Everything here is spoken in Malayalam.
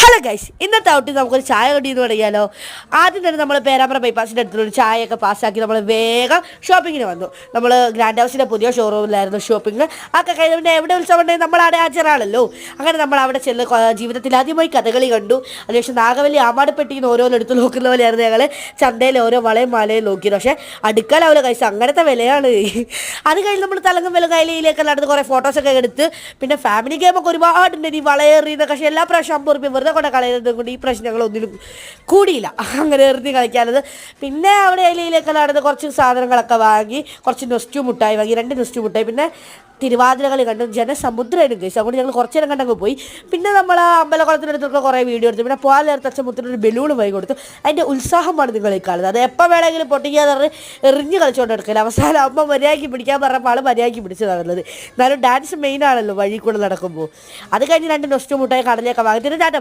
ഹലോ ഗൈസ്, ഇന്നത്തെ ഔട്ടിൽ നമുക്കൊരു ചായ കടിയെന്ന് പറയാലോ. ആദ്യം തന്നെ നമ്മൾ പേരാമ്പ്ര ബൈപ്പാസിൻ്റെ അടുത്തുള്ള ചായയൊക്കെ പാസ്സാക്കി നമ്മൾ വേഗം ഷോപ്പിങ്ങിന് വന്നു. നമ്മൾ ഗ്രാൻഡ് ഹൗസിൻ്റെ പുതിയ ഷോറൂമിലായിരുന്നു ഷോപ്പിംഗ്. ഒക്കെ കഴിഞ്ഞ പിന്നെ എവിടെ ഉത്സവം ഉണ്ടെങ്കിൽ നമ്മൾ അവിടെ ഹാജരാണല്ലോ. അങ്ങനെ നമ്മൾ അവിടെ ചെന്ന് ജീവിതത്തിൽ ആദ്യമായി കഥകളി കണ്ടു. അതിനുശേഷം നാഗവല്ലി ആമാടപ്പെട്ടിന്ന് ഓരോന്നെടുത്ത് നോക്കുന്ന പോലെയായിരുന്നു ഞങ്ങൾ ചന്തയിൽ ഓരോ വളയും മാലയും നോക്കിയത്. പക്ഷേ അടുക്കാലാവില്ല ഗൈസ്, അങ്ങനത്തെ വിലയാണ്. അത് കഴിഞ്ഞ് നമ്മൾ തലങ്ങും വില കയ്യിലേക്ക് നടന്ന് കുറേ ഫോട്ടോസൊക്കെ എടുത്ത് പിന്നെ ഫാമിലി ഗെയിമൊക്കെ ഒരുപാടുണ്ട്. ഈ വളയേറിയത് പക്ഷേ എല്ലാ പ്രാവശ്യം 50 റുപ്യ വെറുതെ കൊണ്ട് കളയുന്നത് കൊണ്ട് ഈ പ്രശ്നം ഞങ്ങളൊന്നിനും കൂടിയില്ല അങ്ങനെ എറിഞ്ഞ് കളിക്കാനത്. പിന്നെ അവിടെ ഇലയിലേക്ക് നടന്ന് കുറച്ച് സാധനങ്ങളൊക്കെ വാങ്ങി, കുറച്ച് നെസ്റ്റു മുട്ടായി വാങ്ങി, 2 നെസ്റ്റു മുട്ടായി, പിന്നെ തിരുവാതിരകളി കണ്ടു. ജനസമുദ്രമായിരുന്നു ഗൈസ്. അതുകൊണ്ട് ഞങ്ങൾ കുറച്ച് നേരം കണ്ടങ്ങ് പോയി. പിന്നെ നമ്മൾ ആ അമ്പലക്കുളത്തിനടുത്തൊക്കെ കുറേ വീഡിയോ എടുത്തു. പിന്നെ പോകാൻ നേരത്തെ അച്ഛൻ ബലൂൺ വാങ്ങി കൊടുത്തു. അതിൻ്റെ ഉത്സാഹമാണ് നിങ്ങൾ ഈ കാണുന്നത്. അത് എപ്പോൾ വേണമെങ്കിലും പൊട്ടിക്കാതെ പറഞ്ഞ് എറിഞ്ഞ് കളിച്ചുകൊണ്ട് എടുക്കില്ല. അവസാനം അമ്മ മര്യാദയ്ക്ക് പിടിക്കാൻ പറഞ്ഞപ്പോൾ ആൾ മര്യാദയ്ക്ക് പിടിച്ചതാണുള്ളത്. എന്നാലും ഡാൻസ് മെയിനാണല്ലോ വഴി കൂടെ നടക്കുമ്പോൾ. അത് കഴിഞ്ഞ് 2 നെസ്റ്റു മുട്ടായി കടലയൊക്കെ വാങ്ങി ടാറ്റ.